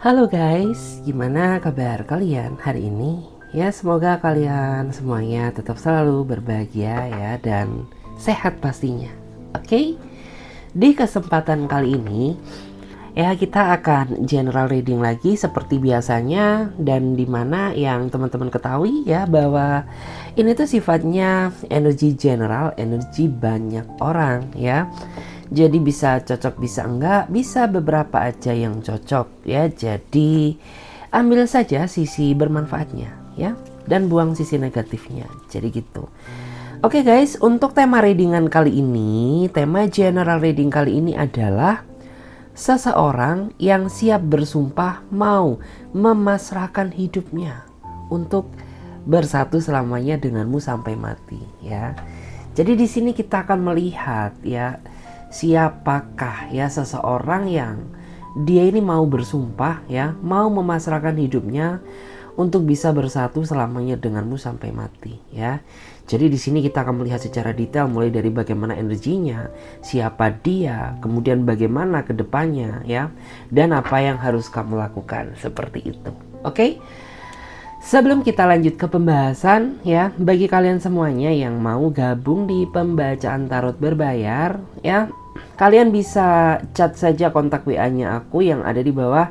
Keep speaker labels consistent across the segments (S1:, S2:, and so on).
S1: Halo guys, gimana kabar kalian hari ini? Ya, semoga kalian semuanya tetap selalu berbahagia ya dan sehat pastinya. Oke? Di kesempatan kali ini ya kita akan general reading lagi seperti biasanya, dan dimana yang teman-teman ketahui ya bahwa ini tuh sifatnya energi general, energi banyak orang ya. Jadi bisa cocok, bisa enggak, bisa beberapa aja yang cocok ya. Jadi ambil saja sisi bermanfaatnya ya dan buang sisi negatifnya. Jadi gitu. Oke guys, untuk tema readingan kali ini, tema general reading kali ini adalah seseorang yang siap bersumpah mau memasrahkan hidupnya untuk bersatu selamanya denganmu sampai mati ya. Jadi di sini kita akan melihat ya, siapakah ya seseorang yang dia ini mau bersumpah ya, mau memasrahkan hidupnya untuk bisa bersatu selamanya denganmu sampai mati ya. Jadi di sini kita akan melihat secara detail mulai dari bagaimana energinya, siapa dia, kemudian bagaimana kedepannya ya, dan apa yang harus kamu lakukan seperti itu. Oke? Sebelum kita lanjut ke pembahasan ya, bagi kalian semuanya yang mau gabung di pembacaan tarot berbayar ya, kalian bisa chat saja kontak WA-nya aku yang ada di bawah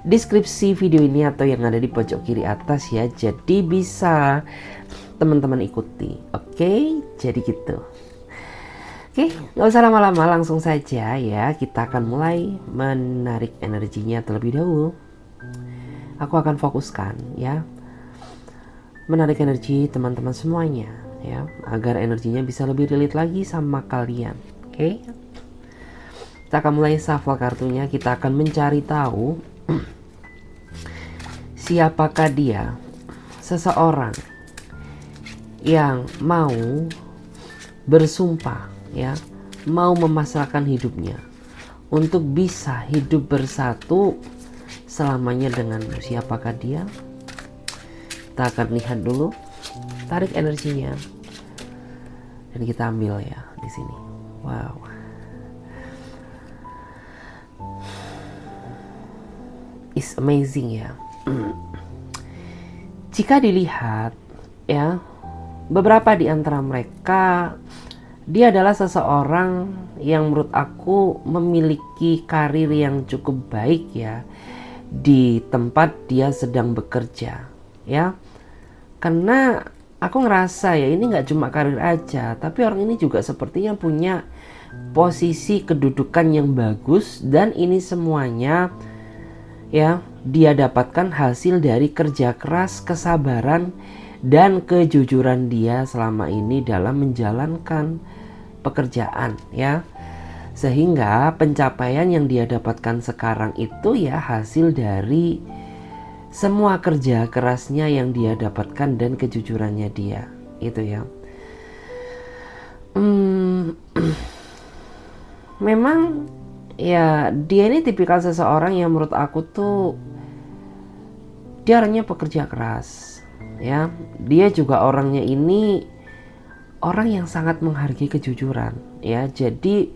S1: deskripsi video ini atau yang ada di pojok kiri atas ya. Jadi bisa teman-teman ikuti. Oke, jadi gitu. Oke, nggak usah lama-lama, langsung saja ya. Kita akan mulai menarik energinya terlebih dahulu. Aku akan fokuskan ya, menarik energi teman-teman semuanya ya, agar energinya bisa lebih relate lagi sama kalian. Oke? Kita akan mulai shuffle kartunya. Kita akan mencari tahu siapakah dia, seseorang yang mau bersumpah ya, mau memasrahkan hidupnya untuk bisa hidup bersatu selamanya denganmu. Siapakah dia? Kita akan lihat dulu, tarik energinya, dan kita ambil ya di sini. Wow. It's amazing ya. Jika dilihat ya, beberapa di antara mereka dia adalah seseorang yang menurut aku memiliki karir yang cukup baik ya di tempat dia sedang bekerja ya. Karena aku ngerasa ya, ini nggak cuma karir aja, tapi orang ini juga sepertinya punya posisi kedudukan yang bagus, dan ini semuanya ya dia dapatkan hasil dari kerja keras, kesabaran, dan kejujuran dia selama ini dalam menjalankan pekerjaan ya. Sehingga pencapaian yang dia dapatkan sekarang itu ya hasil dari semua kerja kerasnya yang dia dapatkan dan kejujurannya dia itu ya. Memang ya dia ini tipikal seseorang yang menurut aku tuh dia orangnya pekerja keras ya. Dia juga orangnya ini orang yang sangat menghargai kejujuran ya. Jadi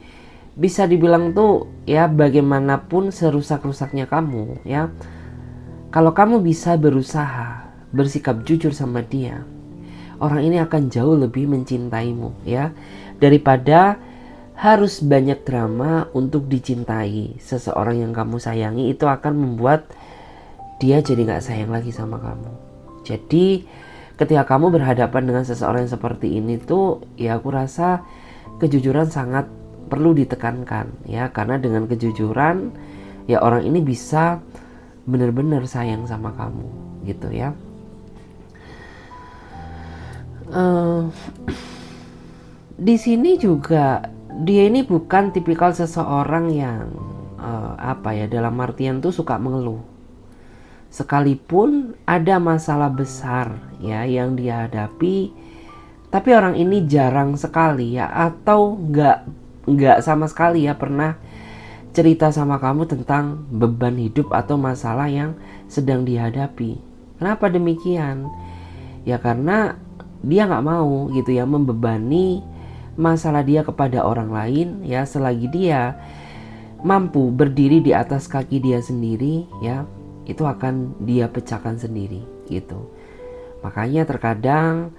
S1: bisa dibilang tuh ya, bagaimanapun serusak-rusaknya kamu ya, kalau kamu bisa berusaha bersikap jujur sama dia, orang ini akan jauh lebih mencintaimu ya, daripada harus banyak drama untuk dicintai seseorang yang kamu sayangi. Itu akan membuat dia jadi gak sayang lagi sama kamu. Jadi ketika kamu berhadapan dengan seseorang yang seperti ini tuh ya, aku rasa kejujuran sangat perlu ditekankan ya, karena dengan kejujuran ya orang ini bisa benar-benar sayang sama kamu gitu ya. Di sini juga dia ini bukan tipikal seseorang yang dalam artian tuh suka mengeluh. Sekalipun ada masalah besar ya yang dia hadapi, tapi orang ini jarang sekali ya, atau nggak sama sekali ya pernah cerita sama kamu tentang beban hidup atau masalah yang sedang dihadapi. Kenapa demikian? Ya karena dia nggak mau gitu ya membebani masalah dia kepada orang lain ya, selagi dia mampu berdiri di atas kaki dia sendiri ya, itu akan dia pecahkan sendiri gitu. Makanya terkadang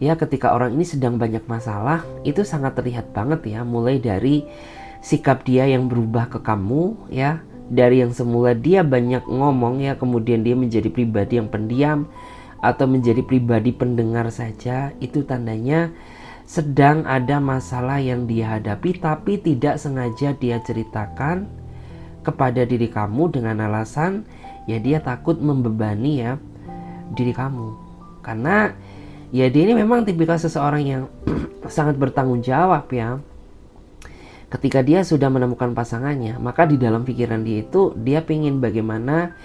S1: ya ketika orang ini sedang banyak masalah, itu sangat terlihat banget ya, mulai dari sikap dia yang berubah ke kamu ya, dari yang semula dia banyak ngomong ya, kemudian dia menjadi pribadi yang pendiam atau menjadi pribadi pendengar saja. Itu tandanya sedang ada masalah yang dia hadapi, tapi tidak sengaja dia ceritakan kepada diri kamu dengan alasan ya dia takut membebani ya diri kamu. Karena ya dia ini memang tipikal seseorang yang sangat bertanggung jawab ya. Ketika dia sudah menemukan pasangannya, maka di dalam pikiran dia itu dia pengen bagaimana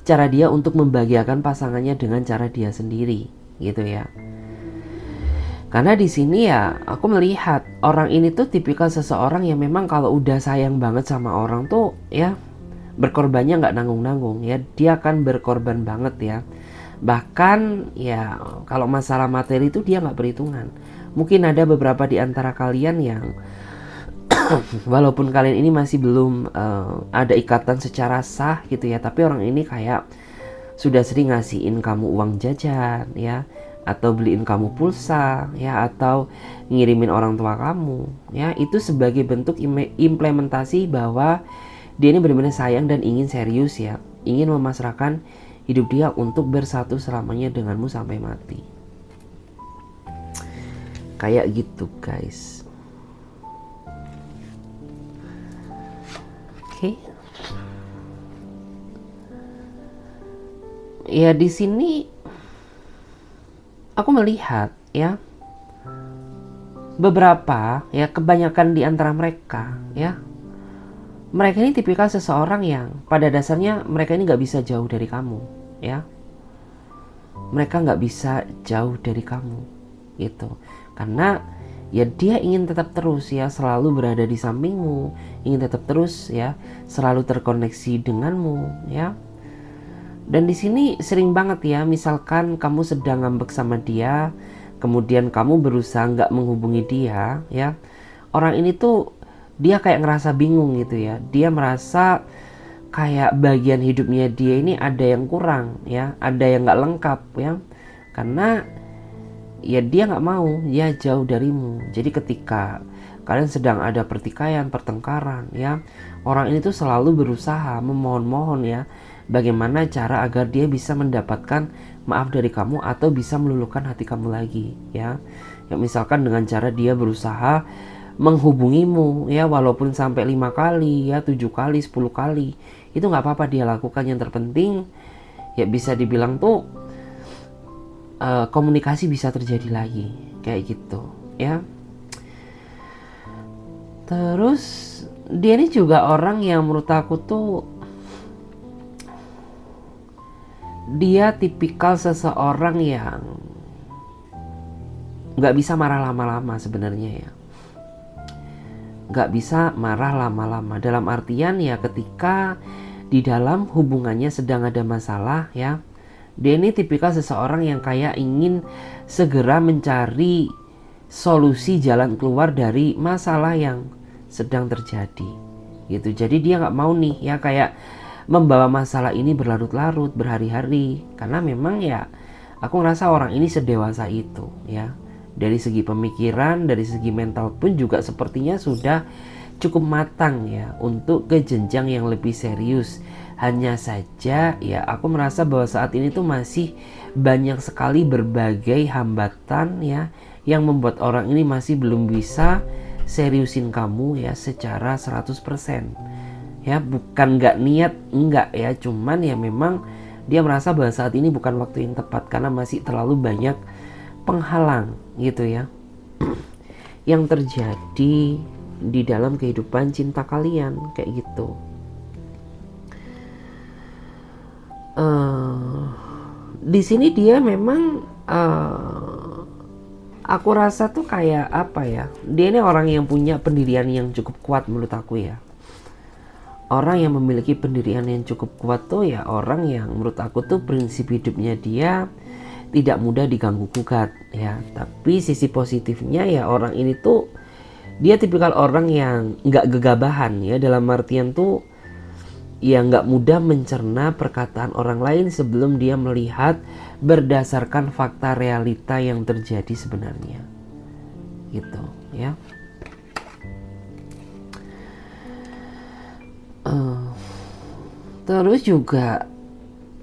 S1: cara dia untuk membahagiakan pasangannya dengan cara dia sendiri gitu ya. Karena di sini ya aku melihat orang ini tuh tipikal seseorang yang memang kalau udah sayang banget sama orang tuh ya berkorbannya nggak nanggung-nanggung ya, dia akan berkorban banget ya. Bahkan ya kalau masalah materi itu dia nggak perhitungan. Mungkin ada beberapa di antara kalian yang walaupun kalian ini masih belum ada ikatan secara sah gitu ya, tapi orang ini kayak sudah sering ngasihin kamu uang jajan ya, atau beliin kamu pulsa ya, atau ngirimin orang tua kamu ya. Itu sebagai bentuk implementasi bahwa dia ini benar-benar sayang dan ingin serius ya, ingin memasrahkan hidup dia untuk bersatu selamanya denganmu sampai mati. Kayak gitu guys. Oke. Ya di sini aku melihat ya beberapa ya, kebanyakan di antara mereka ya, mereka ini tipikal seseorang yang pada dasarnya mereka ini nggak bisa jauh dari kamu ya. Mereka nggak bisa jauh dari kamu gitu, karena ya dia ingin tetap terus ya selalu berada di sampingmu, ingin tetap terus ya selalu terkoneksi denganmu ya. Dan di sini sering banget ya, misalkan kamu sedang ngambek sama dia, kemudian kamu berusaha nggak menghubungi dia ya, orang ini tuh dia kayak ngerasa bingung gitu ya, dia merasa kayak bagian hidupnya dia ini ada yang kurang ya, ada yang nggak lengkap ya, karena ya dia nggak mau ya jauh darimu. Jadi ketika kalian sedang ada pertikaian, pertengkaran ya, orang ini tuh selalu berusaha memohon-mohon ya, bagaimana cara agar dia bisa mendapatkan maaf dari kamu atau bisa meluluhkan hati kamu lagi ya. Ya misalkan dengan cara dia berusaha menghubungimu ya, walaupun sampai 5 kali ya, 7 kali, 10 kali, itu nggak apa-apa dia lakukan. Yang terpenting ya bisa dibilang tuh komunikasi bisa terjadi lagi kayak gitu ya. Terus dia ini juga orang yang menurut aku tuh dia tipikal seseorang yang nggak bisa marah lama-lama sebenarnya ya. Nggak bisa marah lama-lama dalam artian ya ketika di dalam hubungannya sedang ada masalah ya, dia ini tipikal seseorang yang kayak ingin segera mencari solusi jalan keluar dari masalah yang sedang terjadi gitu. Jadi dia nggak mau nih ya kayak membawa masalah ini berlarut-larut berhari-hari, karena memang ya aku ngerasa orang ini sedewasa itu ya, dari segi pemikiran, dari segi mental pun juga sepertinya sudah cukup matang ya untuk ke jenjang yang lebih serius. Hanya saja ya aku merasa bahwa saat ini tuh masih banyak sekali berbagai hambatan ya yang membuat orang ini masih belum bisa seriusin kamu ya secara 100%. Ya bukan nggak niat, enggak ya, cuman ya memang dia merasa bahwa saat ini bukan waktu yang tepat karena masih terlalu banyak penghalang gitu ya yang terjadi di dalam kehidupan cinta kalian kayak gitu. Di sini dia memang aku rasa tuh kayak apa ya, dia ini orang yang punya pendirian yang cukup kuat menurut aku ya. Orang yang memiliki pendirian yang cukup kuat tuh ya orang yang menurut aku tuh prinsip hidupnya dia tidak mudah diganggu gugat ya. Tapi sisi positifnya ya orang ini tuh dia tipikal orang yang nggak gegabahan ya, dalam artian tuh ya nggak mudah mencerna perkataan orang lain sebelum dia melihat berdasarkan fakta realita yang terjadi sebenarnya, gitu ya. Terus juga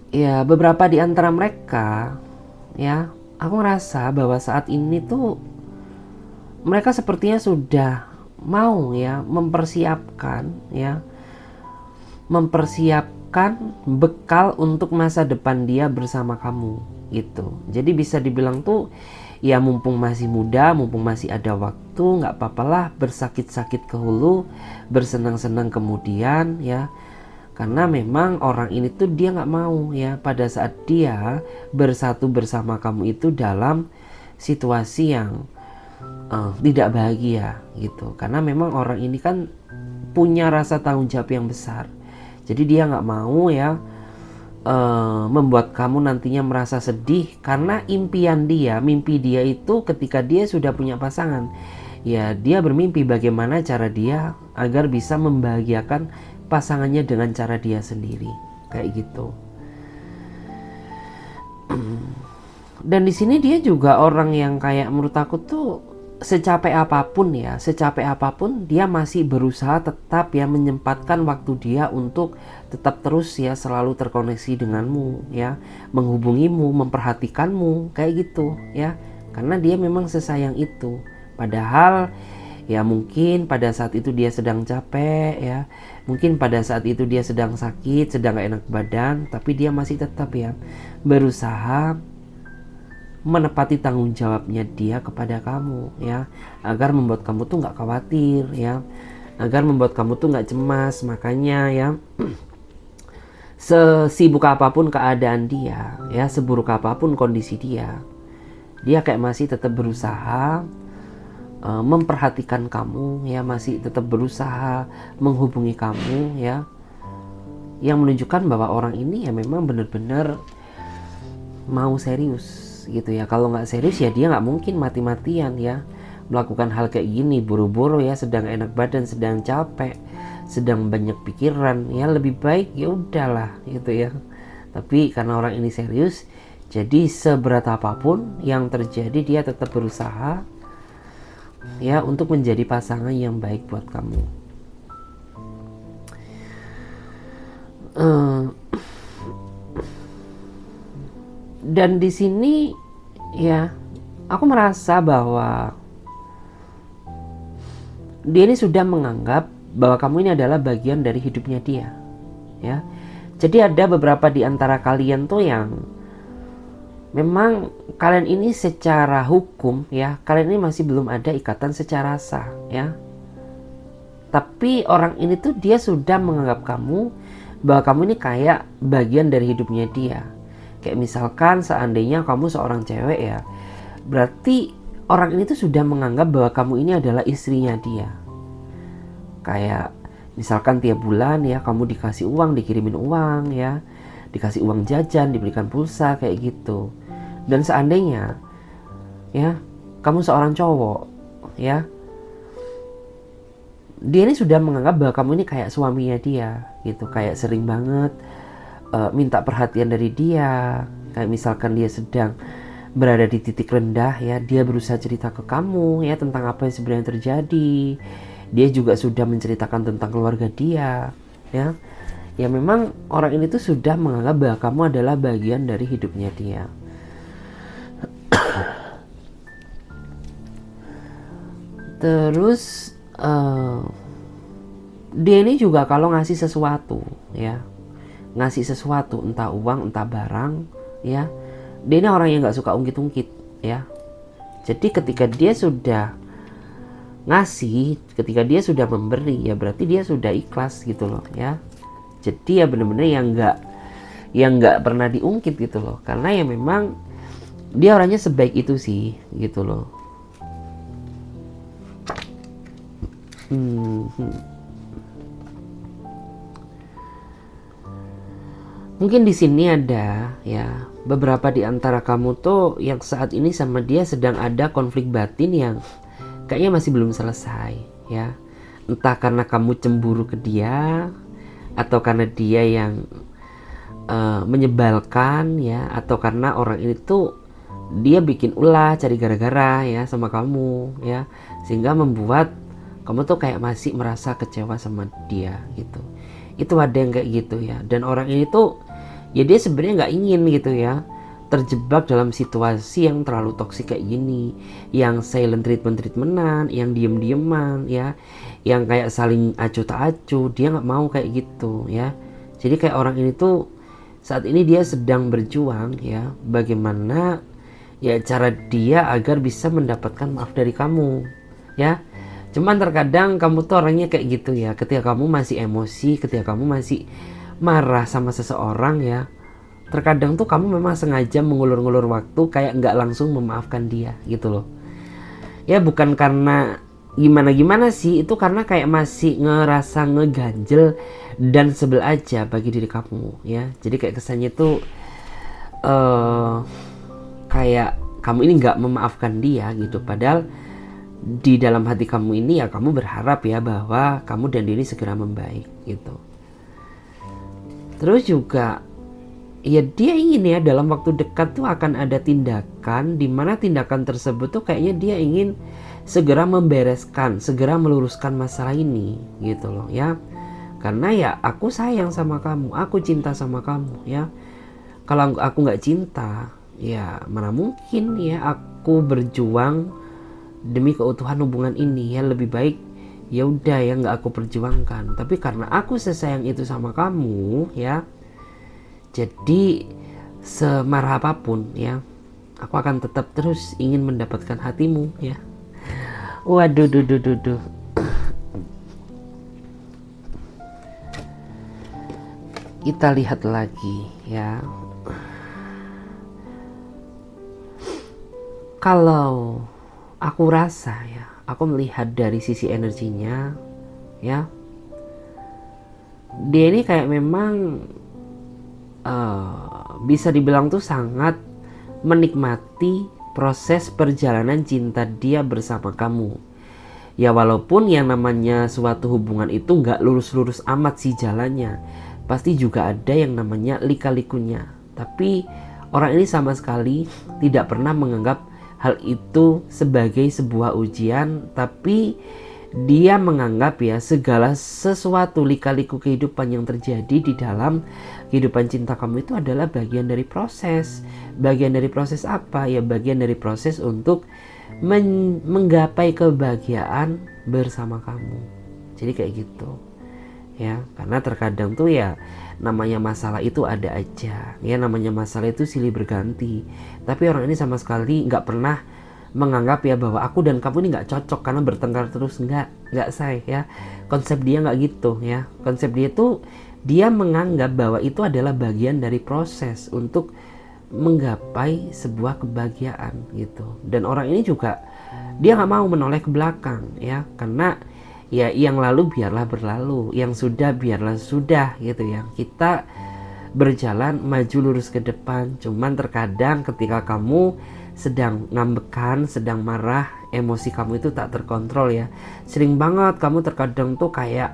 S1: ya beberapa di antara mereka ya, aku ngerasa bahwa saat ini tuh mereka sepertinya sudah mau ya mempersiapkan bekal untuk masa depan dia bersama kamu gitu. Jadi bisa dibilang tuh ya mumpung masih muda, mumpung masih ada waktu, nggak apa-apalah bersakit-sakit ke hulu, bersenang-senang kemudian ya. Karena memang orang ini tuh dia nggak mau ya pada saat dia bersatu bersama kamu itu dalam situasi yang tidak bahagia gitu. Karena memang orang ini kan punya rasa tanggung jawab yang besar. Jadi dia nggak mau ya membuat kamu nantinya merasa sedih, karena mimpi dia itu ketika dia sudah punya pasangan, ya dia bermimpi bagaimana cara dia agar bisa membahagiakan pasangannya dengan cara dia sendiri, kayak gitu. Dan di sini dia juga orang yang kayak menurut aku tuh secapek apapun dia masih berusaha tetap ya menyempatkan waktu dia untuk tetap terus ya selalu terkoneksi denganmu ya, menghubungimu, memperhatikanmu kayak gitu ya, karena dia memang sesayang itu. Padahal ya mungkin pada saat itu dia sedang capek ya, mungkin pada saat itu dia sedang sakit, sedang gak enak badan, tapi dia masih tetap ya berusaha menepati tanggung jawabnya dia kepada kamu ya, agar membuat kamu tuh gak khawatir ya, agar membuat kamu tuh gak cemas. Makanya ya sesibuk apapun keadaan dia ya, seburuk apapun kondisi dia kayak masih tetap berusaha memperhatikan kamu ya, masih tetap berusaha menghubungi kamu ya, yang menunjukkan bahwa orang ini ya memang benar-benar mau serius gitu ya. Kalau nggak serius ya dia nggak mungkin mati-matian ya melakukan hal kayak gini buru-buru ya, sedang enak badan, sedang capek, sedang banyak pikiran ya, lebih baik ya udahlah gitu ya. Tapi karena orang ini serius, jadi seberat apapun yang terjadi dia tetap berusaha ya untuk menjadi pasangan yang baik buat kamu. Dan di sini ya aku merasa bahwa dia ini sudah menganggap bahwa kamu ini adalah bagian dari hidupnya dia ya. Jadi ada beberapa di antara kalian tuh yang memang kalian ini secara hukum ya, kalian ini masih belum ada ikatan secara sah ya. Tapi orang ini tuh dia sudah menganggap kamu bahwa kamu ini kayak bagian dari hidupnya dia. Kayak misalkan seandainya kamu seorang cewek ya, berarti orang ini tuh sudah menganggap bahwa kamu ini adalah istrinya dia. Kayak misalkan tiap bulan ya kamu dikasih uang, dikirimin uang ya, dikasih uang jajan, diberikan pulsa kayak gitu. Dan seandainya ya kamu seorang cowok ya, dia ini sudah menganggap bahwa kamu ini kayak suaminya dia gitu, kayak sering banget minta perhatian dari dia. Kayak misalkan dia sedang berada di titik rendah ya, dia berusaha cerita ke kamu ya tentang apa yang sebenarnya terjadi. Dia juga sudah menceritakan tentang keluarga dia ya. Ya memang orang ini tuh sudah menganggap bahwa kamu adalah bagian dari hidupnya dia. Terus dia ini juga kalau ngasih sesuatu ya, ngasih sesuatu entah uang entah barang ya, dia ini orang yang nggak suka ungkit-ungkit ya. Jadi ketika dia sudah ngasih, ketika dia sudah memberi ya berarti dia sudah ikhlas gitu loh ya. Jadi ya benar-benar yang nggak pernah diungkit gitu loh, karena ya memang dia orangnya sebaik itu sih gitu loh. Mungkin di sini ada ya beberapa di antara kamu tuh yang saat ini sama dia sedang ada konflik batin yang kayaknya masih belum selesai ya. Entah karena kamu cemburu ke dia atau karena dia yang menyebalkan ya, atau karena orang ini tuh dia bikin ulah cari gara-gara ya sama kamu ya, sehingga membuat kamu tuh kayak masih merasa kecewa sama dia gitu. Itu ada yang kayak gitu ya. Dan orang ini tuh ya dia sebenarnya nggak ingin gitu ya terjebak dalam situasi yang terlalu toksik kayak gini, yang silent treatmentan, yang diem-dieman ya, yang kayak saling acuh tak acuh. Dia nggak mau kayak gitu ya. Jadi kayak orang ini tuh saat ini dia sedang berjuang ya, bagaimana ya cara dia agar bisa mendapatkan maaf dari kamu ya. Cuman terkadang kamu tuh orangnya kayak gitu ya, ketika kamu masih emosi, ketika kamu masih marah sama seseorang ya, terkadang tuh kamu memang sengaja mengulur-ngulur waktu kayak nggak langsung memaafkan dia gitu loh ya. Bukan karena gimana-gimana sih, itu karena kayak masih ngerasa ngeganjel dan sebel aja bagi diri kamu ya. Jadi kayak kesannya tuh kayak kamu ini nggak memaafkan dia gitu, padahal di dalam hati kamu ini ya kamu berharap ya bahwa kamu dan dia ini segera membaik gitu. Terus juga ya dia ingin ya dalam waktu dekat tuh akan ada tindakan, di mana tindakan tersebut tuh kayaknya dia ingin segera membereskan, segera meluruskan masalah ini gitu loh ya. Karena ya aku sayang sama kamu, aku cinta sama kamu ya. Kalau aku nggak cinta, ya mana mungkin ya aku berjuang demi keutuhan hubungan ini ya. Lebih baik ya udah ya nggak aku perjuangkan. Tapi karena aku sesayang itu sama kamu ya, jadi semarah apapun ya, aku akan tetap terus ingin mendapatkan hatimu ya. Waduh, duh. Kita lihat lagi ya. Kalau aku rasa ya, aku melihat dari sisi energinya ya, dia ini kayak memang bisa dibilang tuh sangat menikmati proses perjalanan cinta dia bersama kamu ya. Walaupun yang namanya suatu hubungan itu nggak lurus-lurus amat sih jalannya, pasti juga ada yang namanya lika-likunya. Tapi orang ini sama sekali tidak pernah menganggap hal itu sebagai sebuah ujian, tapi dia menganggap ya segala sesuatu lika-liku kehidupan yang terjadi di dalam kehidupan cinta kamu itu adalah bagian dari proses. Bagian dari proses apa? Ya bagian dari proses untuk menggapai kebahagiaan bersama kamu. Jadi kayak gitu ya. Karena terkadang tuh ya namanya masalah itu ada aja ya, namanya masalah itu silih berganti. Tapi orang ini sama sekali nggak pernah menganggap ya bahwa aku dan kamu ini nggak cocok karena bertengkar terus. Nggak say ya. Konsep dia nggak gitu ya. Konsep dia tuh dia menganggap bahwa itu adalah bagian dari proses untuk menggapai sebuah kebahagiaan gitu. Dan orang ini juga dia nggak mau menoleh ke belakang ya, karena ya yang lalu biarlah berlalu, yang sudah biarlah sudah gitu ya. Kita berjalan maju lurus ke depan. Cuman terkadang ketika kamu sedang ngambekan, sedang marah, emosi kamu itu tak terkontrol ya. Sering banget kamu terkadang tuh kayak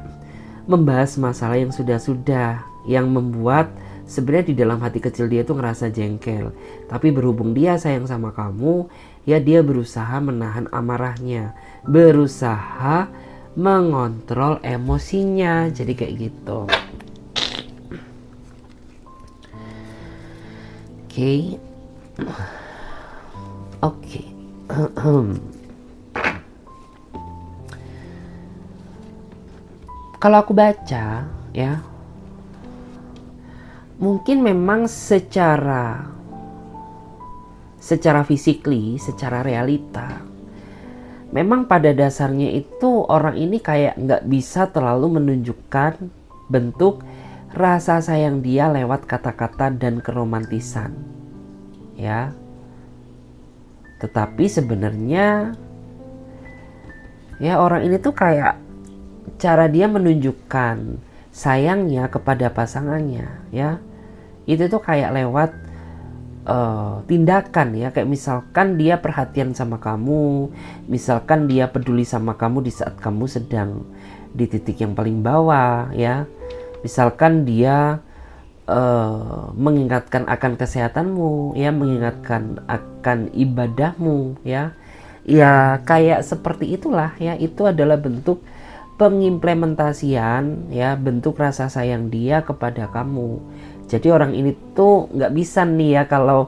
S1: membahas masalah yang sudah-sudah, yang membuat sebenarnya di dalam hati kecil dia tuh ngerasa jengkel. Tapi berhubung dia sayang sama kamu, ya dia berusaha menahan amarahnya, berusaha mengontrol emosinya. Jadi kayak gitu. Oke. Kalau aku baca ya, mungkin memang secara physically, secara realita, memang pada dasarnya itu orang ini kayak nggak bisa terlalu menunjukkan bentuk rasa sayang dia lewat kata-kata dan keromantisan ya. Tetapi sebenarnya ya orang ini tuh kayak cara dia menunjukkan sayangnya kepada pasangannya ya, itu tuh kayak lewat tindakan ya. Kayak misalkan dia perhatian sama kamu, misalkan dia peduli sama kamu di saat kamu sedang di titik yang paling bawah ya, Misalkan dia mengingatkan akan kesehatanmu, ya, mengingatkan akan ibadahmu, ya, ya kayak seperti itulah, ya. Itu adalah bentuk pengimplementasian, ya, bentuk rasa sayang dia kepada kamu. Jadi orang ini tuh nggak bisa nih ya kalau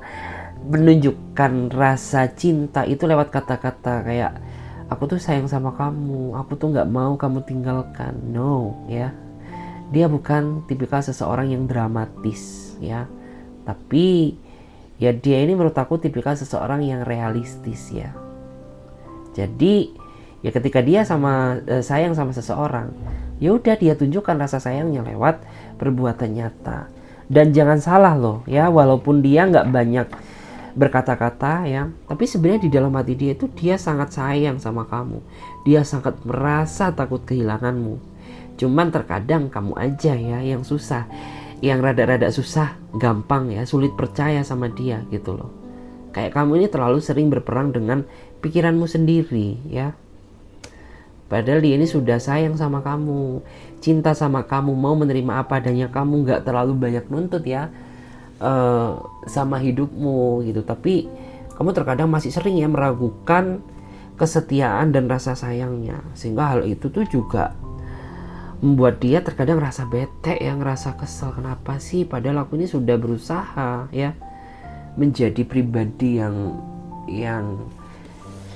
S1: menunjukkan rasa cinta itu lewat kata-kata kayak aku tuh sayang sama kamu, aku tuh nggak mau kamu tinggalkan. No, ya. Dia bukan tipikal seseorang yang dramatis, ya. Tapi ya dia ini menurut aku tipikal seseorang yang realistis, ya. Jadi ya ketika dia sayang sama seseorang, ya udah dia tunjukkan rasa sayangnya lewat perbuatan nyata. Dan jangan salah loh, ya, walaupun dia nggak banyak berkata-kata, ya, tapi sebenarnya di dalam hati dia itu dia sangat sayang sama kamu. Dia sangat merasa takut kehilanganmu. Cuman terkadang kamu aja ya yang susah, yang rada-rada susah, gampang ya, sulit percaya sama dia gitu loh. Kayak kamu ini terlalu sering berperang dengan pikiranmu sendiri, ya. Padahal dia ini sudah sayang sama kamu, cinta sama kamu, mau menerima apa adanya kamu, nggak terlalu banyak nuntut ya sama hidupmu gitu. Tapi kamu terkadang masih sering ya meragukan kesetiaan dan rasa sayangnya, sehingga hal itu tuh juga membuat dia terkadang rasa bete, yang ngerasa kesel, kenapa sih padahal aku ini sudah berusaha ya menjadi pribadi yang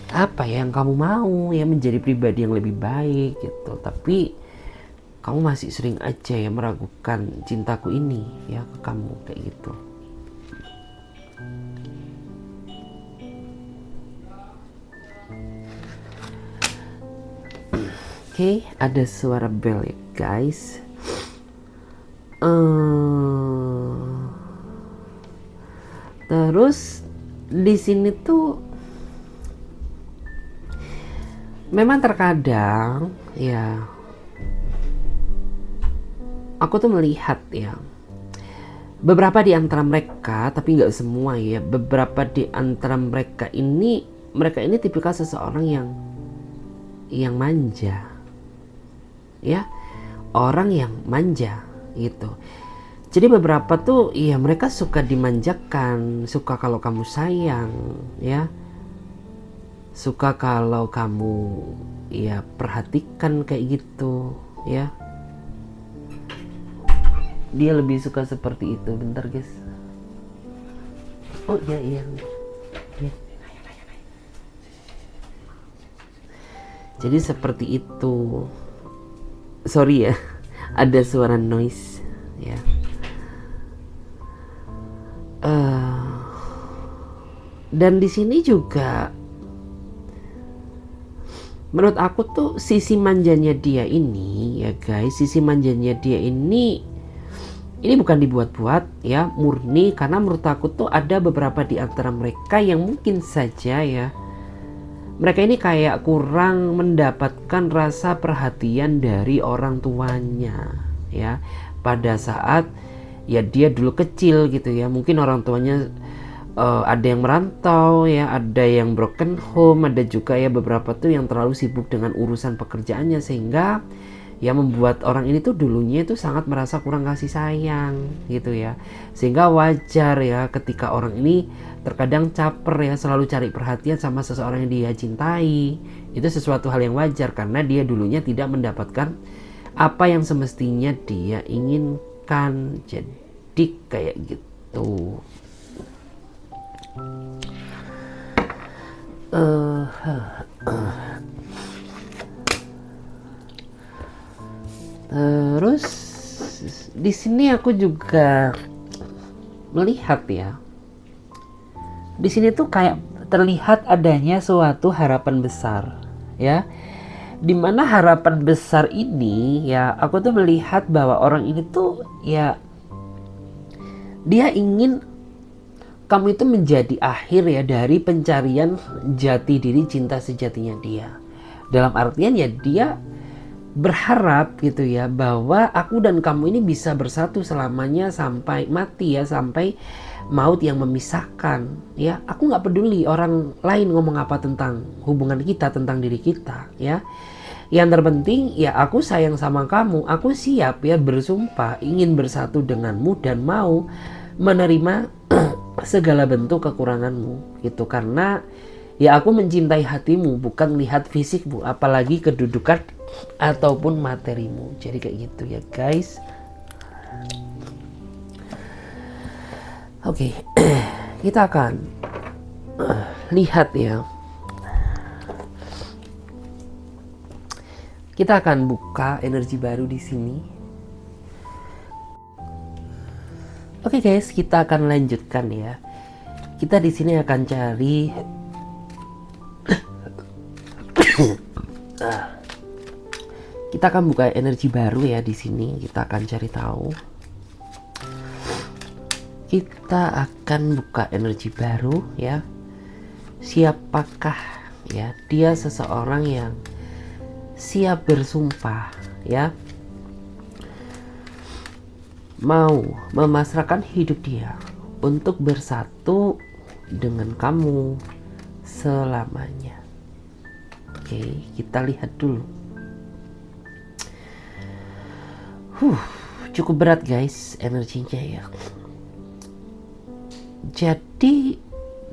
S1: apa ya yang kamu mau, ya, menjadi pribadi yang lebih baik gitu, tapi kamu masih sering aja ya meragukan cintaku ini ya ke kamu kayak gitu. Oke, ada suara bel ya guys. Terus di sini tuh memang terkadang ya aku tuh melihat ya beberapa di antara mereka, tapi nggak semua ya, beberapa di antara mereka ini tipikal seseorang yang manja, ya, orang yang manja gitu. Jadi beberapa tuh ya mereka suka dimanjakan, suka kalau kamu sayang, ya, suka kalau kamu ya perhatikan kayak gitu, ya. Dia lebih suka seperti itu. Bentar guys. Oh iya iya. Jadi seperti itu. Sorry ya, ada suara noise ya. Dan di sini juga menurut aku tuh sisi manjanya dia ini ya guys, sisi manjanya dia ini bukan dibuat-buat ya, murni, karena menurut aku tuh ada beberapa di antara mereka yang mungkin saja ya mereka ini kayak kurang mendapatkan rasa perhatian dari orang tuanya ya pada saat ya dia dulu kecil gitu ya. Mungkin orang tuanya ada yang merantau ya, ada yang broken home, ada juga ya beberapa tuh yang terlalu sibuk dengan urusan pekerjaannya, sehingga ya membuat orang ini tuh dulunya itu sangat merasa kurang kasih sayang gitu ya. Sehingga wajar ya ketika orang ini terkadang caper ya, selalu cari perhatian sama seseorang yang dia cintai. Itu sesuatu hal yang wajar karena dia dulunya tidak mendapatkan apa yang semestinya dia inginkan. Jadi kayak gitu. Terus di sini aku juga melihat ya, di sini tuh kayak terlihat adanya suatu harapan besar ya, dimana harapan besar ini ya aku tuh melihat bahwa orang ini tuh ya dia ingin kamu itu menjadi akhir ya dari pencarian jati diri, cinta sejatinya dia. Dalam artian ya dia berharap gitu ya bahwa aku dan kamu ini bisa bersatu selamanya sampai mati ya, sampai maut yang memisahkan ya. Aku nggak peduli orang lain ngomong apa tentang hubungan kita, tentang diri kita ya. Yang terpenting ya aku sayang sama kamu, aku siap ya bersumpah ingin bersatu denganmu dan mau menerima segala bentuk kekuranganmu gitu, karena ya aku mencintai hatimu bukan lihat fisikmu apalagi kedudukan ataupun materimu. Jadi kayak gitu ya guys. Oke, kita akan lihat ya. Kita akan buka energi baru di sini. Oke guys, kita akan lanjutkan ya. Kita di sini akan cari kita akan buka energi baru ya di sini. Kita akan cari tahu. Kita akan buka energi baru ya. Siapakah ya dia seseorang yang siap bersumpah ya, mau memasrahkan hidup dia untuk bersatu dengan kamu selamanya. Oke, kita lihat dulu. Cukup berat guys energinya ya. Jadi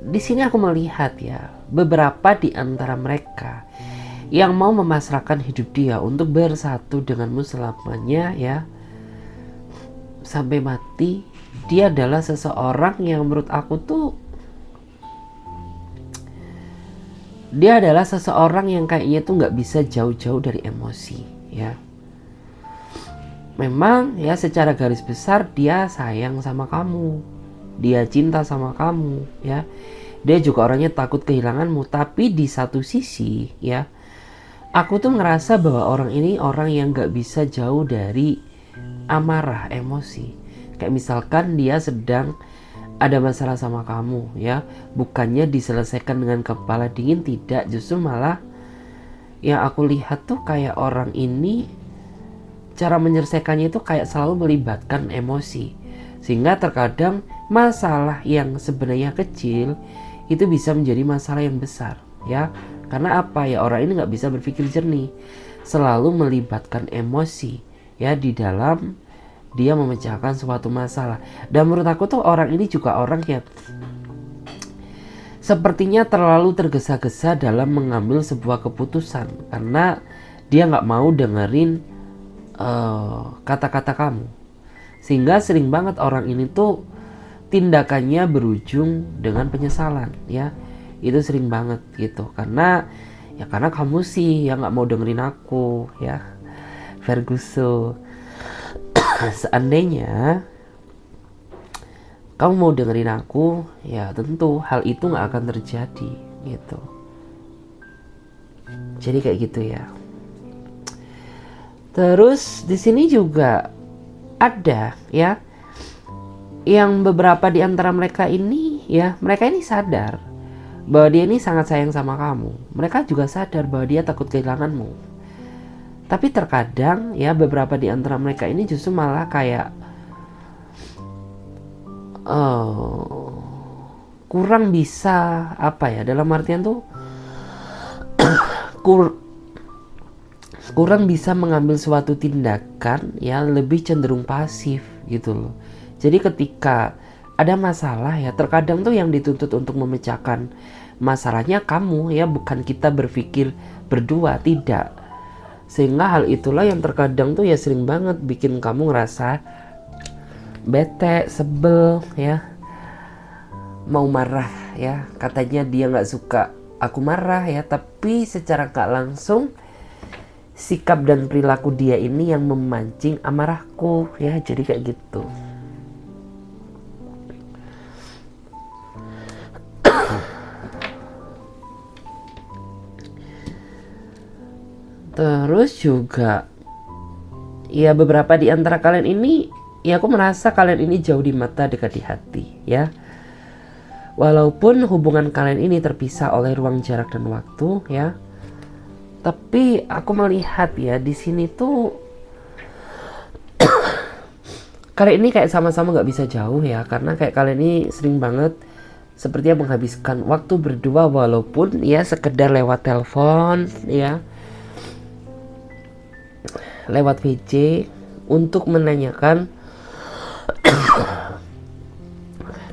S1: di sini aku melihat ya beberapa di antara mereka yang mau memasrahkan hidup dia untuk bersatu denganmu selamanya ya, sampai mati. Dia adalah seseorang yang menurut aku tuh dia adalah seseorang yang kayaknya tuh nggak bisa jauh-jauh dari emosi ya. Memang ya secara garis besar dia sayang sama kamu, dia cinta sama kamu ya, dia juga orangnya takut kehilanganmu. Tapi di satu sisi ya, aku tuh ngerasa bahwa orang ini orang yang gak bisa jauh dari amarah, emosi. Kayak misalkan dia sedang ada masalah sama kamu ya, bukannya diselesaikan dengan kepala dingin, tidak, justru malah yang aku lihat tuh kayak orang ini cara menyelesaikannya itu kayak selalu melibatkan emosi, sehingga terkadang masalah yang sebenarnya kecil itu bisa menjadi masalah yang besar ya. Karena apa ya, orang ini nggak bisa berpikir jernih, selalu melibatkan emosi ya di dalam dia memecahkan suatu masalah. Dan menurut aku tuh orang ini juga orang yang sepertinya terlalu tergesa-gesa dalam mengambil sebuah keputusan, karena dia nggak mau dengerin kata-kata kamu, sehingga sering banget orang ini tuh tindakannya berujung dengan penyesalan ya. Itu sering banget gitu, karena kamu sih yang nggak mau dengerin aku ya, Ferguson. Seandainya kamu mau dengerin aku ya, tentu hal itu nggak akan terjadi gitu. Jadi kayak gitu ya. Terus di sini juga ada ya, yang beberapa di antara mereka ini ya, mereka ini sadar bahwa dia ini sangat sayang sama kamu. Mereka juga sadar bahwa dia takut kehilanganmu. Tapi terkadang ya beberapa di antara mereka ini justru malah kayak kurang bisa apa ya, dalam artian tuh kurang bisa mengambil suatu tindakan ya, lebih cenderung pasif gitu loh. Jadi ketika ada masalah ya, terkadang tuh yang dituntut untuk memecahkan masalahnya kamu ya, bukan kita berpikir berdua, tidak. Sehingga hal itulah yang terkadang tuh ya sering banget bikin kamu ngerasa bete, sebel ya, mau marah ya. Katanya dia nggak suka aku marah ya, tapi secara nggak langsung sikap dan perilaku dia ini yang memancing amarahku ya. Jadi kayak gitu. Terus juga ya beberapa di antara kalian ini ya, aku merasa kalian ini jauh di mata, dekat di hati ya. Walaupun hubungan kalian ini terpisah oleh ruang jarak dan waktu ya, tapi aku melihat ya di sini tuh kalian ini kayak sama-sama nggak bisa jauh ya, karena kayak kalian ini sering banget sepertinya menghabiskan waktu berdua, walaupun ya sekedar lewat telepon ya. lewat VC untuk menanyakan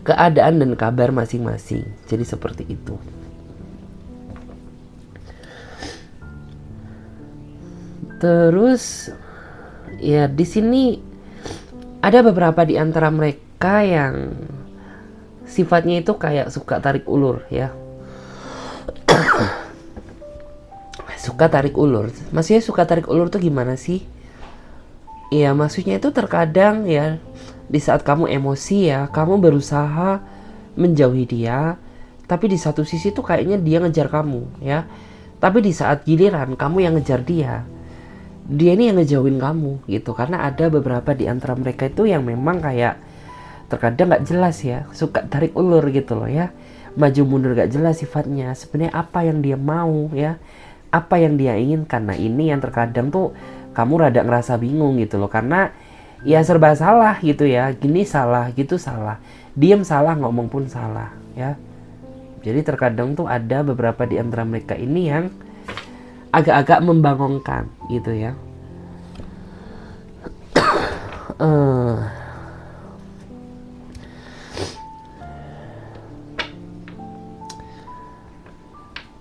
S1: keadaan dan kabar masing-masing. Jadi seperti itu. Terus ya di sini ada beberapa di antara mereka yang sifatnya itu kayak suka tarik ulur ya. Suka tarik ulur. Maksudnya suka tarik ulur tuh gimana sih? Iya, maksudnya itu terkadang ya di saat kamu emosi ya, kamu berusaha menjauhi dia, tapi di satu sisi tuh kayaknya dia ngejar kamu ya. Tapi di saat giliran kamu yang ngejar dia ini yang ngejauhin kamu gitu. Karena ada beberapa di antara mereka itu yang memang kayak terkadang nggak jelas ya, suka tarik ulur gitu loh ya, maju mundur nggak jelas sifatnya. Sebenarnya apa yang dia mau ya, apa yang dia inginkan. Nah ini yang terkadang tuh kamu rada ngerasa bingung gitu loh, karena ya serba salah gitu ya, gini salah gitu salah, diem salah, ngomong pun salah ya. Jadi terkadang tuh ada beberapa di antara mereka ini yang agak-agak membangongkan gitu ya.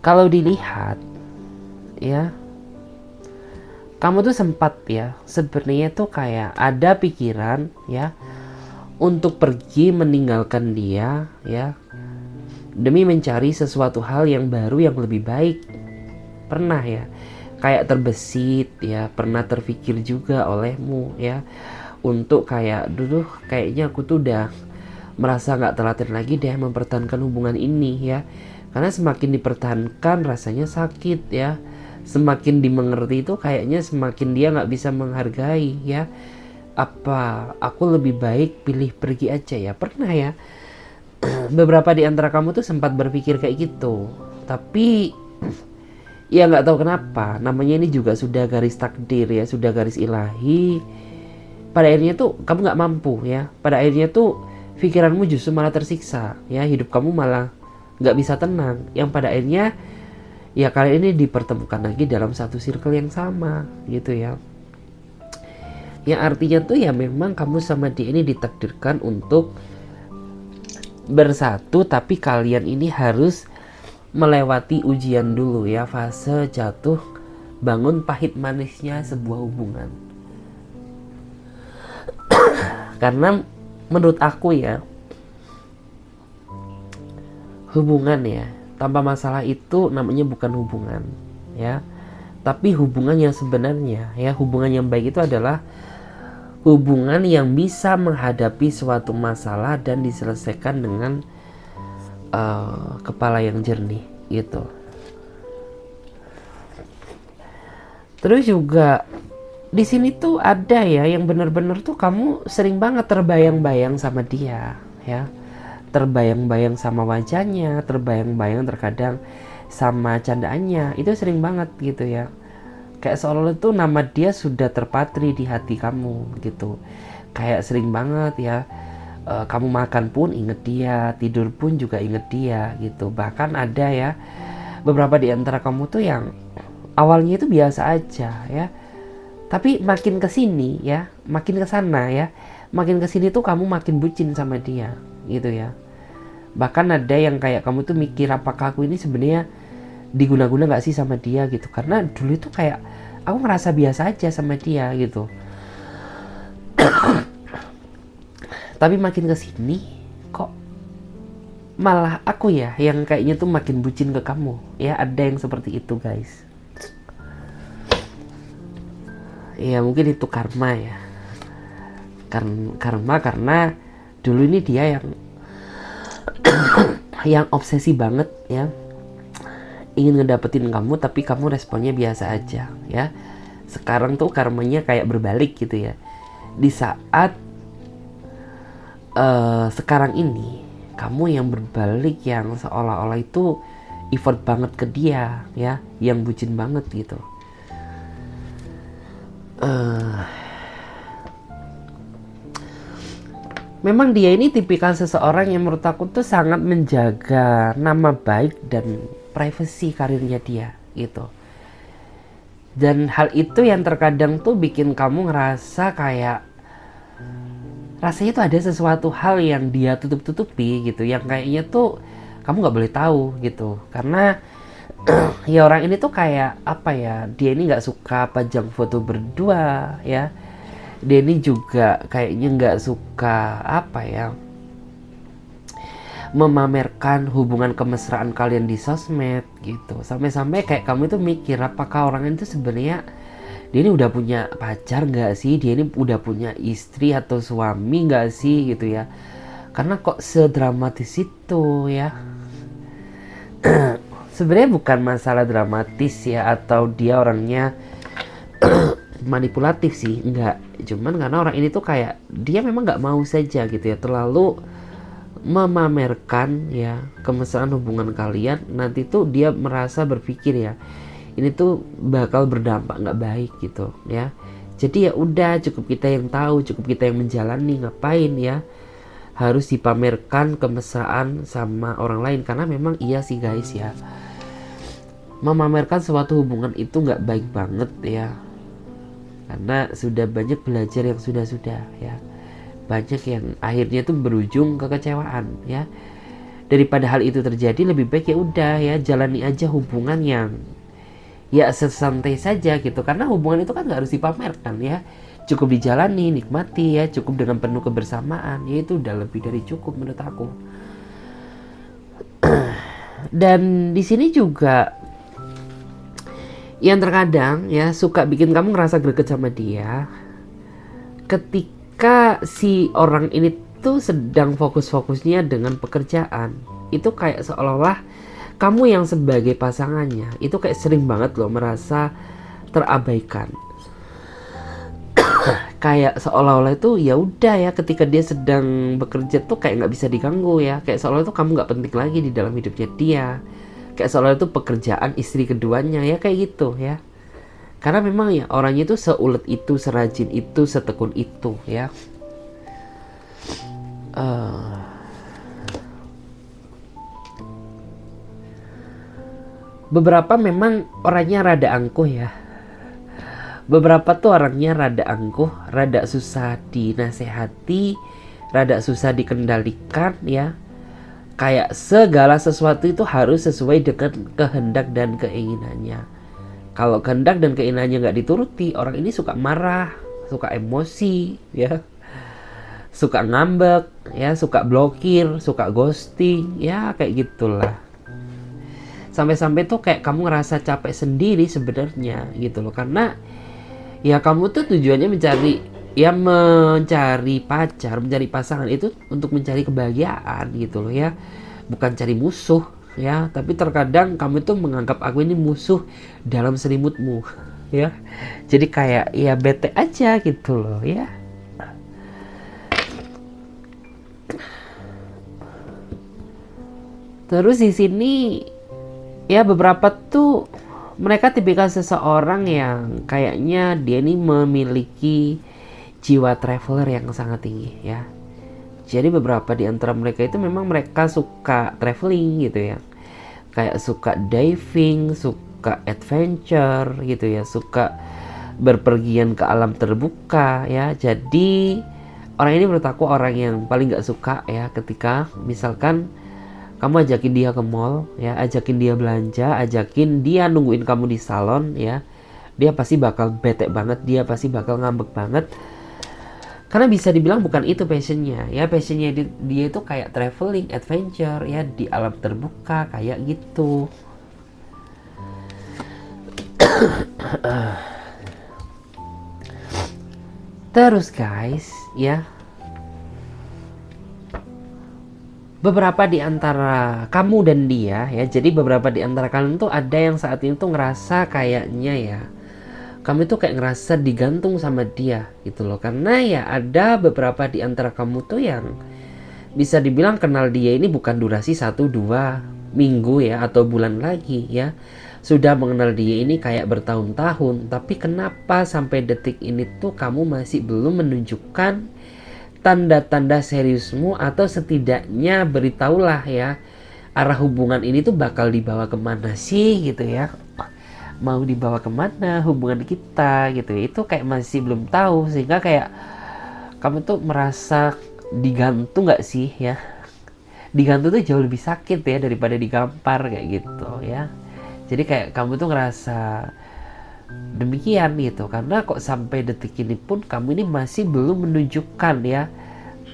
S1: Kalau dilihat ya, kamu tuh sempat ya sebenarnya tuh kayak ada pikiran ya untuk pergi meninggalkan dia ya, demi mencari sesuatu hal yang baru yang lebih baik. Pernah ya kayak terbesit ya, pernah terpikir juga olehmu ya untuk kayak dulu kayaknya aku tuh udah merasa gak telaten lagi deh mempertahankan hubungan ini ya, karena semakin dipertahankan rasanya sakit ya, semakin dimengerti itu kayaknya semakin dia gak bisa menghargai ya. Apa aku lebih baik pilih pergi aja ya. Pernah ya beberapa di antara kamu tuh sempat berpikir kayak gitu, tapi ya nggak tahu kenapa, namanya ini juga sudah garis takdir ya, sudah garis ilahi. Pada akhirnya tuh kamu nggak mampu ya, pada akhirnya tuh pikiranmu justru malah tersiksa ya, hidup kamu malah nggak bisa tenang, yang pada akhirnya ya kali ini dipertemukan lagi dalam satu circle yang sama gitu ya. Yang artinya tuh ya memang kamu sama dia ini ditakdirkan untuk bersatu, tapi kalian ini harus melewati ujian dulu ya, fase jatuh bangun pahit manisnya sebuah hubungan. Karena menurut aku ya, hubungan ya tanpa masalah itu namanya bukan hubungan ya, tapi hubungan yang sebenarnya ya, hubungan yang baik itu adalah hubungan yang bisa menghadapi suatu masalah dan diselesaikan dengan kepala yang jernih gitu. Terus juga di sini tuh ada ya yang benar-benar tuh kamu sering banget terbayang-bayang sama dia ya, terbayang-bayang sama wajahnya, terbayang-bayang terkadang sama candaannya, itu sering banget gitu ya. Kayak seolah itu nama dia sudah terpatri di hati kamu gitu. Kayak sering banget ya, kamu makan pun inget dia, tidur pun juga inget dia gitu. Bahkan ada ya beberapa di antara kamu tuh yang awalnya itu biasa aja ya, tapi makin kesini ya, makin kesana ya, makin kesini tuh kamu makin bucin sama dia gitu ya. Bahkan ada yang kayak kamu tuh mikir, apakah aku ini sebenarnya diguna-guna gak sih sama dia gitu. Karena dulu itu kayak aku ngerasa biasa aja sama dia gitu. Tapi makin kesini kok malah aku ya yang kayaknya tuh makin bucin ke kamu ya. Ada yang seperti itu guys. Ya mungkin itu karma ya. Karma karena dulu ini dia yang obsesi banget ya, ingin ngedapetin kamu, tapi kamu responnya biasa aja ya. Sekarang tuh karmanya kayak berbalik gitu ya. Di saat sekarang ini kamu yang berbalik, yang seolah-olah itu effort banget ke dia ya, yang bucin banget gitu. Memang dia ini tipikal seseorang yang menurut aku tuh sangat menjaga nama baik dan privasi karirnya dia gitu. Dan hal itu yang terkadang tuh bikin kamu ngerasa kayak rasanya tuh ada sesuatu hal yang dia tutup-tutupi gitu, yang kayaknya tuh kamu nggak boleh tahu gitu. Karena ya orang ini tuh kayak apa ya, dia ini nggak suka pajang foto berdua ya. Dia ini juga kayaknya nggak suka apa ya, memamerkan hubungan kemesraan kalian di sosmed gitu. Sampai-sampai kayak kamu itu mikir, apakah orang itu sebenarnya dia ini udah punya pacar nggak sih, dia ini udah punya istri atau suami nggak sih gitu ya. Karena kok sedramatis itu ya. Sebenarnya bukan masalah dramatis ya, atau dia orangnya manipulatif sih, enggak. Cuman karena orang ini tuh kayak dia memang nggak mau saja gitu ya, terlalu memamerkan ya kemesraan hubungan kalian. Nanti tuh dia merasa berpikir ya, ini tuh bakal berdampak nggak baik gitu ya. Jadi ya udah, cukup kita yang tahu, cukup kita yang menjalani. Ngapain ya harus dipamerkan kemesraan sama orang lain? Karena memang iya sih guys ya, memamerkan suatu hubungan itu nggak baik banget ya. Karena sudah banyak belajar yang sudah ya, banyak yang akhirnya tuh berujung kekecewaan ya. Daripada hal itu terjadi, lebih baik ya udah ya, jalani aja hubungan yang ya sesantai saja gitu. Karena hubungan itu kan nggak harus dipamerkan ya, cukup dijalani, nikmati ya, cukup dengan penuh kebersamaan ya, itu udah lebih dari cukup menurut aku. Dan di sini juga yang terkadang ya suka bikin kamu ngerasa greget sama dia, ketika si orang ini tuh sedang fokus-fokusnya dengan pekerjaan. Itu kayak seolah-olah kamu yang sebagai pasangannya itu kayak sering banget loh merasa terabaikan. Kayak seolah-olah itu ya udah ya, ketika dia sedang bekerja tuh kayak nggak bisa diganggu ya, kayak seolah itu kamu nggak penting lagi di dalam hidupnya dia, kayak seolah itu pekerjaan istri keduanya ya, kayak gitu ya. Karena memang ya orangnya itu seulet itu, serajin itu, setekun itu ya. Beberapa memang orangnya rada angkuh ya. Beberapa tuh orangnya rada angkuh, rada susah dinasehati, rada susah dikendalikan ya. Kayak segala sesuatu itu harus sesuai dengan kehendak dan keinginannya. Kalau kehendak dan keinginannya nggak dituruti, orang ini suka marah, suka emosi ya, suka ngambek ya, suka blokir, suka ghosting ya, kayak gitulah. Sampai-sampai tuh kayak kamu ngerasa capek sendiri sebenarnya gitu loh. Karena ya kamu tuh tujuannya mencari pacar, mencari pasangan itu untuk mencari kebahagiaan gitu loh ya, bukan cari musuh ya. Tapi terkadang kamu tuh menganggap aku ini musuh dalam selimutmu ya. Jadi kayak ya bete aja gitu loh ya. Terus di sini ya beberapa tuh mereka tipikal seseorang yang kayaknya dia ini memiliki jiwa traveler yang sangat tinggi ya. Jadi beberapa di antara mereka itu memang mereka suka traveling gitu ya. Kayak suka diving, suka adventure gitu ya, suka berpergian ke alam terbuka ya. Jadi orang ini menurut aku orang yang paling gak suka ya ketika misalkan kamu ajakin dia ke mall ya, ajakin dia belanja, ajakin dia nungguin kamu di salon ya. Dia pasti bakal bete banget, dia pasti bakal ngambek banget. Karena bisa dibilang bukan itu passionnya ya. Passionnya dia itu kayak traveling, adventure ya, di alam terbuka kayak gitu. Terus guys ya, beberapa di antara kamu dan dia ya, jadi beberapa di antara kalian tuh ada yang saat ini tuh ngerasa kayaknya ya, kamu tuh kayak ngerasa digantung sama dia gitu loh. Karena ya ada beberapa di antara kamu tuh yang bisa dibilang kenal dia ini bukan durasi 1-2 minggu ya, atau bulan lagi ya. Sudah mengenal dia ini kayak bertahun-tahun. Tapi kenapa sampai detik ini tuh kamu masih belum menunjukkan tanda-tanda seriusmu, atau setidaknya beritahulah ya arah hubungan ini tuh bakal dibawa kemana sih gitu ya. mau dibawa kemana hubungan kita gitu, itu kayak masih belum tahu, sehingga kayak kamu tuh merasa digantung nggak sih ya. Digantung tuh jauh lebih sakit ya daripada digampar kayak gitu ya. Jadi kayak kamu tuh ngerasa demikian gitu, karena kok sampai detik ini pun kamu ini masih belum menunjukkan ya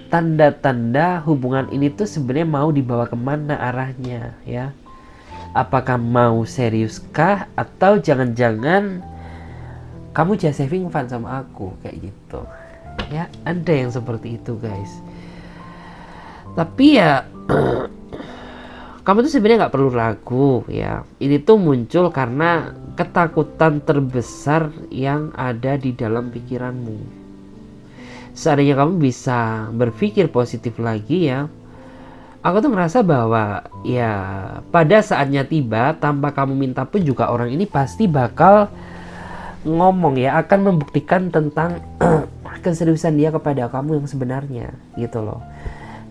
S1: tanda-tanda hubungan ini tuh sebenarnya mau dibawa kemana arahnya ya. Apakah mau seriuskah, atau jangan-jangan kamu just having fun sama aku kayak gitu ya. Ada yang seperti itu guys. Tapi ya kamu tuh sebenarnya nggak perlu ragu ya. Ini tuh muncul karena ketakutan terbesar yang ada di dalam pikiranmu. Seandainya kamu bisa berpikir positif lagi ya, aku tuh ngerasa bahwa ya pada saatnya tiba, tanpa kamu minta pun juga orang ini pasti bakal ngomong ya, akan membuktikan tentang keseriusan dia kepada kamu yang sebenarnya gitu loh.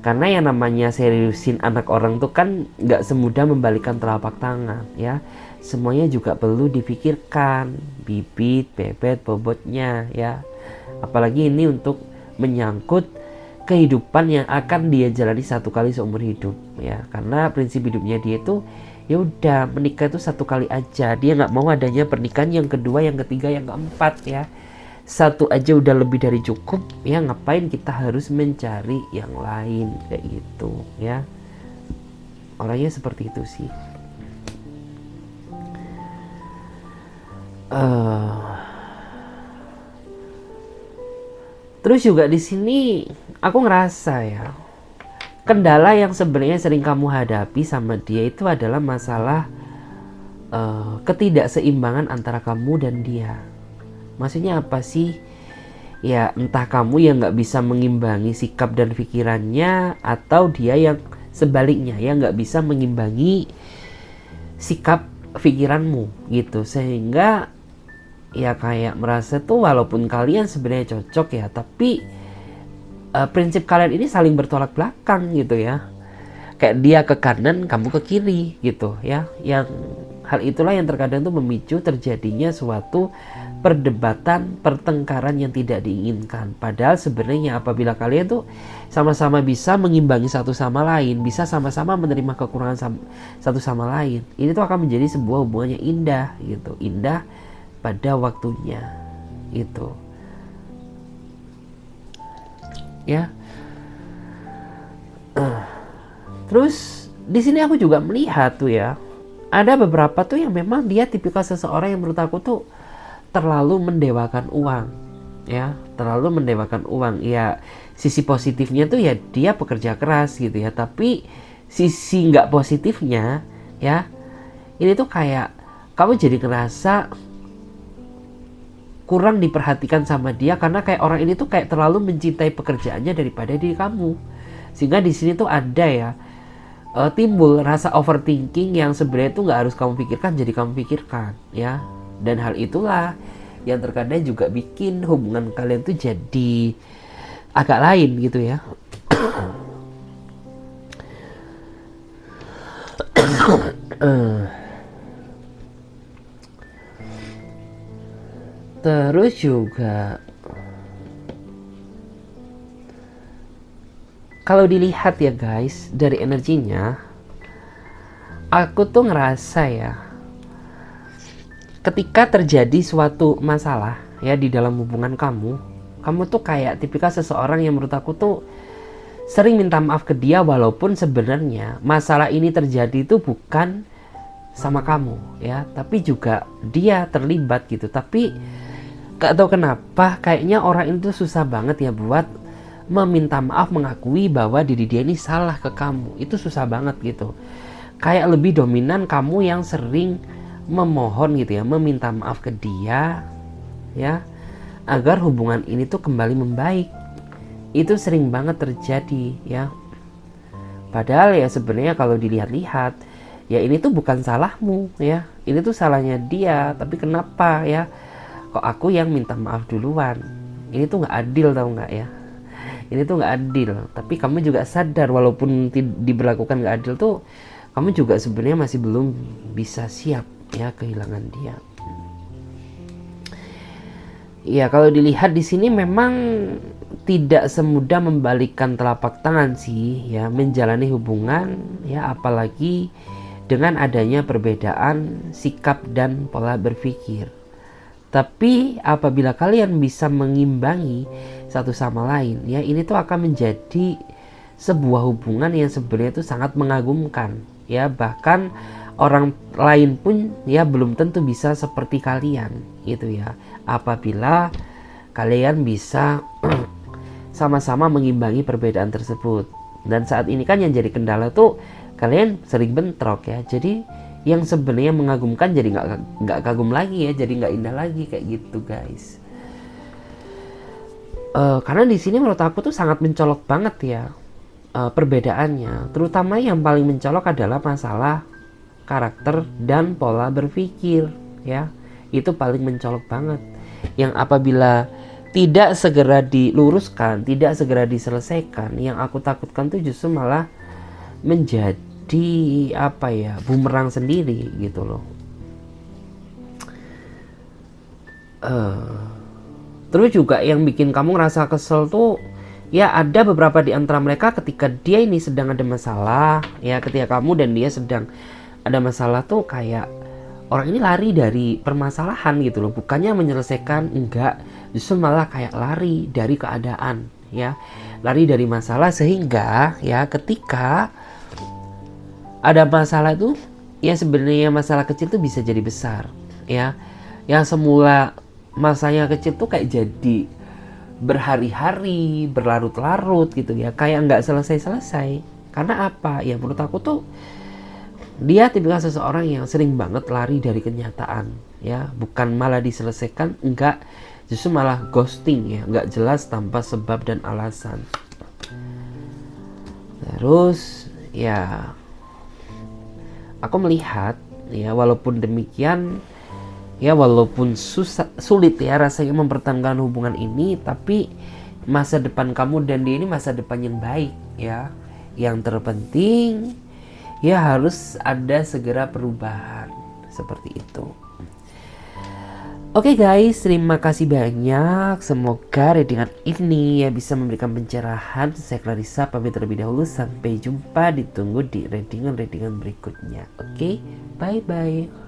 S1: Karena yang namanya seriusin anak orang tuh kan gak semudah membalikan telapak tangan ya. Semuanya juga perlu dipikirkan, bibit, bebet, bobotnya ya. Apalagi ini untuk menyangkut kehidupan yang akan dia jalani satu kali seumur hidup ya. Karena prinsip hidupnya dia itu ya udah menikah itu satu kali aja. Dia nggak mau adanya pernikahan yang kedua, yang ketiga, yang keempat ya. Satu aja udah lebih dari cukup ya. Ngapain kita harus mencari yang lain kayak gitu ya. Orangnya seperti itu sih. Terus juga di sini aku ngerasa ya, kendala yang sebenarnya sering kamu hadapi sama dia itu adalah masalah ketidakseimbangan antara kamu dan dia. Maksudnya apa sih? Ya entah kamu yang nggak bisa mengimbangi sikap dan pikirannya, atau dia yang sebaliknya ya nggak bisa mengimbangi sikap pikiranmu gitu. Sehingga ya kayak merasa tuh walaupun kalian sebenarnya cocok ya, tapi prinsip kalian ini saling bertolak belakang gitu ya. Kayak dia ke kanan, kamu ke kiri gitu ya. Yang hal itulah yang terkadang tuh memicu terjadinya suatu perdebatan, pertengkaran yang tidak diinginkan. Padahal sebenarnya apabila kalian tuh sama-sama bisa mengimbangi satu sama lain, bisa sama-sama menerima kekurangan satu sama lain, ini tuh akan menjadi sebuah hubungan yang indah gitu. Indah pada waktunya itu ya. Terus di sini aku juga melihat tuh ya, ada beberapa tuh yang memang dia tipikal seseorang yang menurut aku tuh terlalu mendewakan uang ya, terlalu mendewakan uang ya. Sisi positifnya tuh ya dia pekerja keras gitu ya, tapi sisi nggak positifnya ya, ini tuh kayak kamu jadi ngerasa kurang diperhatikan sama dia, karena kayak orang ini tuh kayak terlalu mencintai pekerjaannya daripada diri kamu. Sehingga di sini tuh ada ya timbul rasa overthinking yang sebenarnya tuh nggak harus kamu pikirkan, jadi kamu pikirkan ya. Dan hal itulah yang terkadang juga bikin hubungan kalian tuh jadi agak lain gitu ya. Terus juga kalau dilihat ya guys dari energinya, aku tuh ngerasa ya, ketika terjadi suatu masalah ya di dalam hubungan kamu tuh kayak tipikal seseorang yang menurut aku tuh sering minta maaf ke dia, walaupun sebenarnya masalah ini terjadi itu bukan sama kamu ya, tapi juga dia terlibat gitu. Tapi gak tau kenapa kayaknya orang itu susah banget ya buat meminta maaf, mengakui bahwa diri dia ini salah ke kamu. Itu susah banget gitu. Kayak lebih dominan kamu yang sering memohon gitu ya, meminta maaf ke dia ya, agar hubungan ini tuh kembali membaik. Itu sering banget terjadi ya. Padahal ya sebenarnya kalau dilihat-lihat ya ini tuh bukan salahmu ya, ini tuh salahnya dia. Tapi kenapa ya kok aku yang minta maaf duluan? Ini tuh nggak adil, tau nggak ya? Ini tuh nggak adil. Tapi kamu juga sadar walaupun diberlakukan nggak adil tuh, kamu juga sebenarnya masih belum bisa siap ya kehilangan dia. Ya kalau dilihat di sini memang tidak semudah membalikkan telapak tangan sih ya menjalani hubungan ya, apalagi dengan adanya perbedaan sikap dan pola berpikir. Tapi apabila kalian bisa mengimbangi satu sama lain ya, ini tuh akan menjadi sebuah hubungan yang sebenarnya itu sangat mengagumkan ya, bahkan orang lain pun ya belum tentu bisa seperti kalian gitu ya, apabila kalian bisa sama-sama mengimbangi perbedaan tersebut. Dan saat ini kan yang jadi kendala tuh kalian sering bentrok ya, jadi yang sebenarnya mengagumkan jadi nggak kagum lagi ya, jadi nggak indah lagi kayak gitu guys. Karena di sini menurut aku tuh sangat mencolok banget ya perbedaannya, terutama yang paling mencolok adalah masalah karakter dan pola berpikir ya, itu paling mencolok banget, yang apabila tidak segera diluruskan, tidak segera diselesaikan, yang aku takutkan tuh justru malah menjadi apa ya, bumerang sendiri gitu loh. Terus juga yang bikin kamu ngerasa kesel tuh ya, ada beberapa di antara mereka ketika dia ini sedang ada masalah ya, ketika kamu dan dia sedang ada masalah tuh kayak orang ini lari dari permasalahan gitu loh, bukannya menyelesaikan, enggak, justru malah kayak lari dari keadaan ya, lari dari masalah, sehingga ya ketika ada masalah itu ya sebenarnya masalah kecil tuh bisa jadi besar ya, yang semula masanya kecil tuh kayak jadi berhari-hari, berlarut-larut gitu ya, kayak nggak selesai-selesai. Karena apa ya, menurut aku tuh dia tipikal seseorang yang sering banget lari dari kenyataan ya, bukan malah diselesaikan, enggak, justru malah ghosting ya, nggak jelas tanpa sebab dan alasan. Terus ya aku melihat ya, walaupun demikian ya, walaupun sulit ya rasanya mempertahankan hubungan ini, tapi masa depan kamu dan dia ini masa depan yang baik ya. Yang terpenting ya harus ada segera perubahan seperti itu. Oke guys, terima kasih banyak. Semoga readingan ini ya bisa memberikan pencerahan. Saya Clarissa pamit terlebih dahulu. Sampai jumpa, ditunggu di readingan berikutnya. Oke, bye bye.